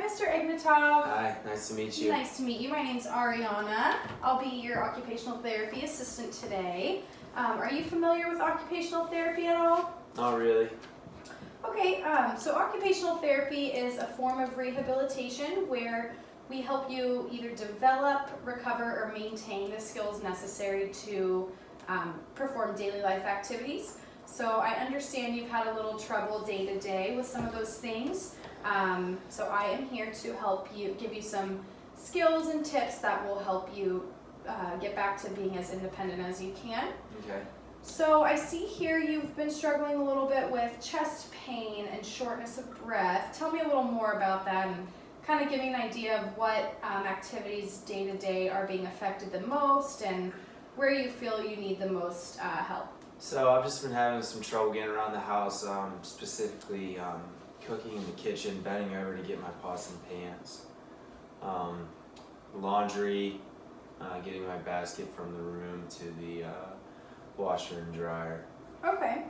Mr. Ignatov. Hi, nice to meet you. Nice to meet you. My name's Ariana. I'll be your occupational therapy assistant today. Are you familiar with occupational therapy at all? Not really. Okay, so occupational therapy is a form of rehabilitation where we help you either develop, recover, or maintain the skills necessary to perform daily life activities. So I understand you've had a little trouble day to day with some of those things. So I am here to help you, give you some skills and tips that will help you get back to being as independent as you can. Okay. So I see here you've been struggling a little bit with chest pain and shortness of breath. Tell me a little more about that and kind of give me an idea of what activities day to day are being affected the most and where you feel you need the most help. So I've just been having some trouble getting around the house, specifically cooking in the kitchen, bending over to get my pots and pans. Laundry, getting my basket from the room to the washer and dryer. Okay.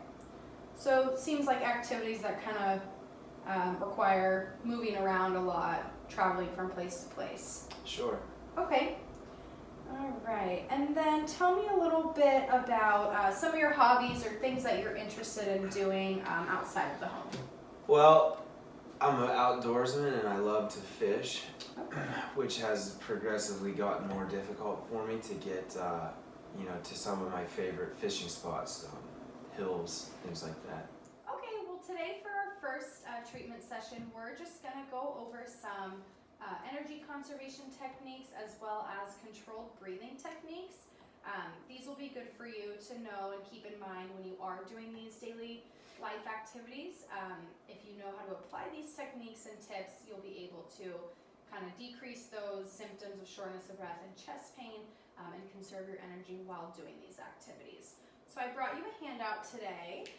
So it seems like activities that kind of require moving around a lot, traveling from place to place. Sure. Okay. All right. And then tell me a little bit about some of your hobbies or things that you're interested in doing outside of the home. Well, I'm an outdoorsman and I love to fish, Okay. which has progressively gotten more difficult for me to get, to some of my favorite fishing spots, hills, things like that. Okay. Well, today for our first treatment session, we're just going to go over some energy conservation techniques as well as controlled breathing techniques. These will be good for you to know and keep in mind when you are doing these daily life activities. If you know how to apply these techniques and tips, you'll be able to kind of decrease those symptoms of shortness of breath and chest pain and conserve your energy while doing these activities. So I brought you a handout today.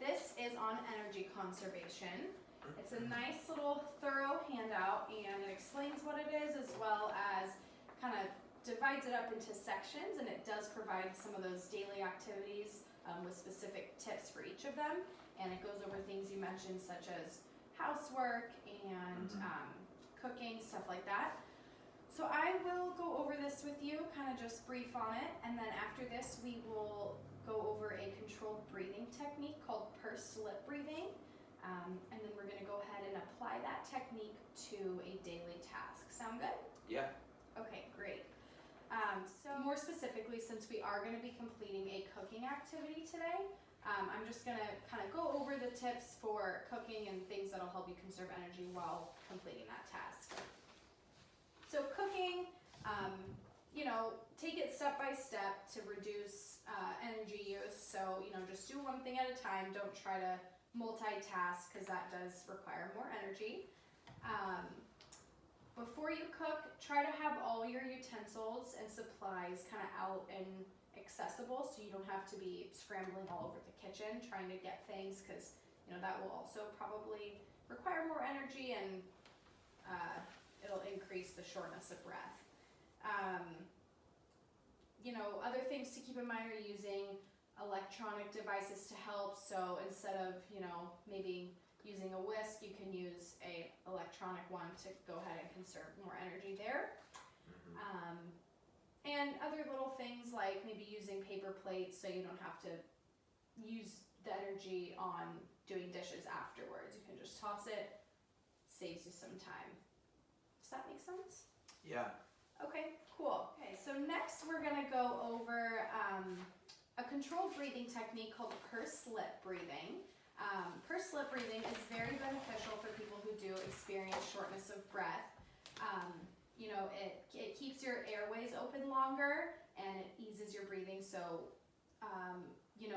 This is on energy conservation. It's a nice little thorough handout and it explains what it is as well as kind of divides it up into sections, and it does provide some of those daily activities with specific tips for each of them, and it goes over things you mentioned such as housework and cooking, stuff like that. So I will go over this with you, kind of just brief on it, and then after this we will go over a controlled breathing technique called pursed lip breathing. And then we're going to go ahead and apply that technique to a daily task. Sound good? Yeah. Okay, great. So more specifically, since we are going to be completing a cooking activity today, I'm just going to kind of go over the tips for cooking and things that will help you conserve energy while completing that task. So cooking, take it step by step to reduce energy use. So, just do one thing at a time. Don't try to multitask because that does require more energy. Before you cook, try to have all your utensils and supplies kind of out and accessible so you don't have to be scrambling all over the kitchen trying to get things, because that will also probably require more energy and it'll increase the shortness of breath. Other things to keep in mind are using electronic devices to help. So instead of maybe using a whisk, you can use a electronic one to go ahead and conserve more energy there. And other little things like maybe using paper plates so you don't have to use the energy on doing dishes afterwards. You can just toss it, saves you some time. Does that make sense? Yeah. Okay, cool. Okay, so next we're gonna go over a controlled breathing technique called pursed lip breathing. Pursed lip breathing is very beneficial for people who do experience shortness of breath. It keeps your airways open longer and it eases your breathing. So,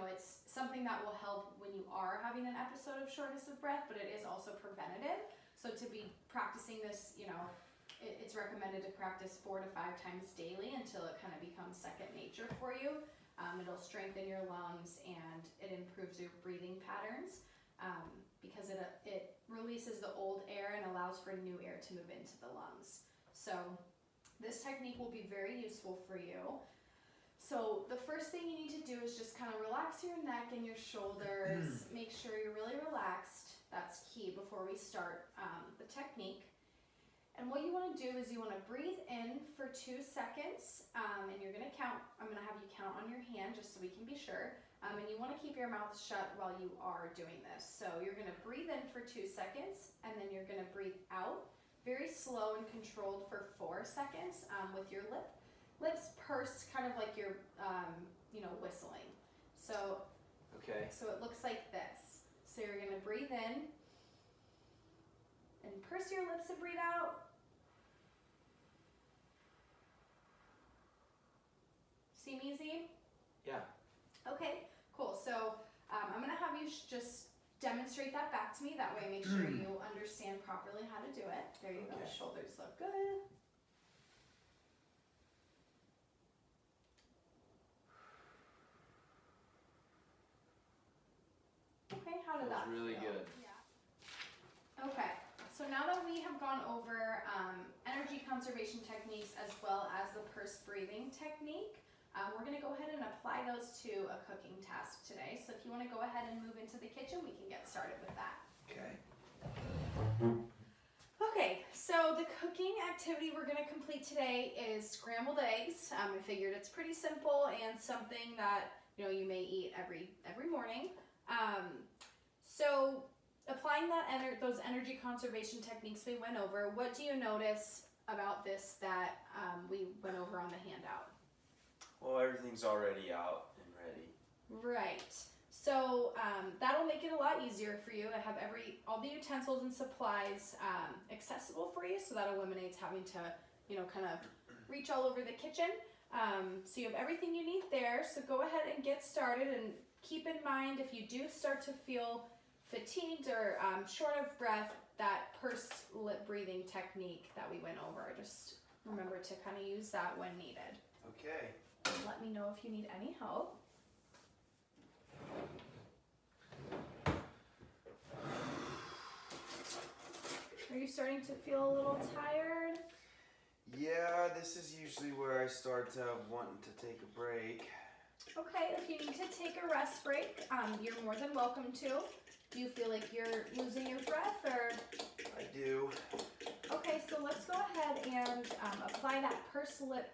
it's something that will help when you are having an episode of shortness of breath, but it is also preventative. So to be practicing this, it's recommended to practice 4 to 5 times daily until it kind of becomes second nature for you. It'll strengthen your lungs and it improves your breathing patterns because it releases the old air and allows for new air to move into the lungs. So this technique will be very useful for you. So the first thing you need to do is just kind of relax your neck and your shoulders. Make sure you're really relaxed. That's key before we start the technique. And what you want to do is you want to breathe in for 2 seconds, and you're going to count. I'm going to have you count on your hand just so we can be sure. And you want to keep your mouth shut while you are doing this. So you're going to breathe in for 2 seconds, and then you're going to breathe out very slow and controlled for 4 seconds with your lips pursed, kind of like you're whistling. So Okay. so it looks like this. So you're going to breathe in and purse your lips and breathe out. Seem easy? Yeah. Okay, cool. So I'm going to have you just demonstrate that back to me. That way make sure you understand properly how to do it. There you go. Okay. Shoulders look good. Okay, how did that Feels really feel? good. Yeah. Okay, so now that we have gone over energy conservation techniques as well as the purse breathing technique, we're going to go ahead and apply those to a cooking task today. So if you want to go ahead and move into the kitchen, we can get started with that. Okay. Okay, so the cooking activity we're going to complete today is scrambled eggs. I figured it's pretty simple and something that you may eat every morning. So applying those energy conservation techniques we went over, what do you notice about this that we went over on the handout? Well, everything's already out and ready. Right. So that'll make it a lot easier for you. I have all the utensils and supplies accessible for you, so that eliminates having to, kind of reach all over the kitchen. So you have everything you need there. So go ahead and get started, and keep in mind if you do start to feel fatigued or short of breath, that pursed lip breathing technique that we went over. Just remember to kind of use that when needed. Okay. Let me know if you need any help. Are you starting to feel a little tired? Yeah, this is usually where I start wanting to take a break. Okay, if you need to take a rest break, you're more than welcome to. Do you feel like you're losing your breath, or? I do. Okay, so let's go ahead and apply that pursed lip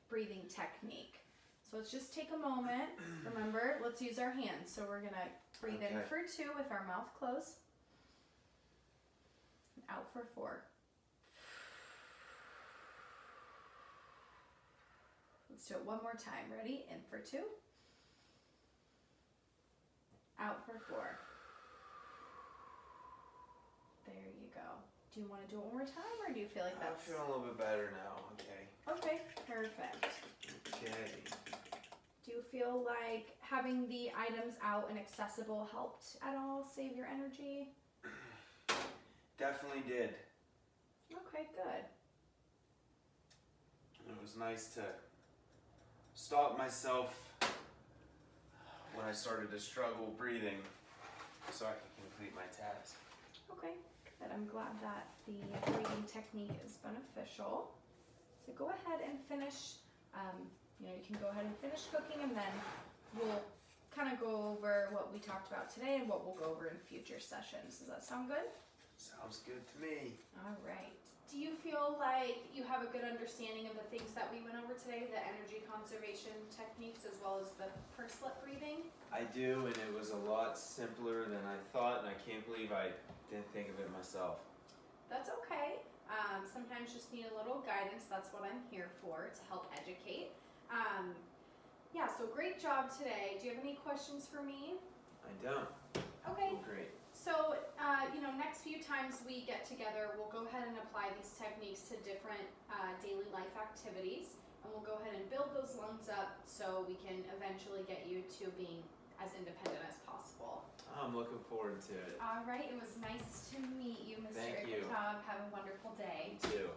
breathing technique. So let's just take a moment. Remember, let's use our hands. So we're gonna breathe in Okay. for 2 with our mouth closed. And out for 4. Let's do it one more time. Ready? In for 2. Out for 4. There you go. Do you want to do it one more time, or do you feel like I'm that's... feeling a little bit better now. Okay. Okay, perfect. Okay. Do you feel like having the items out and accessible helped at all save your energy? Definitely did. Okay, good. It was nice to stop myself when I started to struggle breathing so I could complete my task. Okay, good. I'm glad that the breathing technique is beneficial. So go ahead and finish, you can go ahead and finish cooking, and then we'll kind of go over what we talked about today and what we'll go over in future sessions. Does that sound good? Sounds good to me. All right. Do you feel like you have a good understanding of the things that we went over today, the energy conservation techniques as well as the pursed lip breathing? I do, and it was a lot simpler than I thought, and I can't believe I didn't think of it myself. That's okay. Sometimes just need a little guidance. That's what I'm here for, to help educate. Yeah, so great job today. Do you have any questions for me? I don't. Okay. Great. So, next few times we get together, we'll go ahead and apply these techniques to different daily life activities, and we'll go ahead and build those lungs up so we can eventually get you to being as independent as possible. I'm looking forward to it. All right, it was nice to meet you, Mr. Thank you. Ikatov. Have a wonderful day. You too.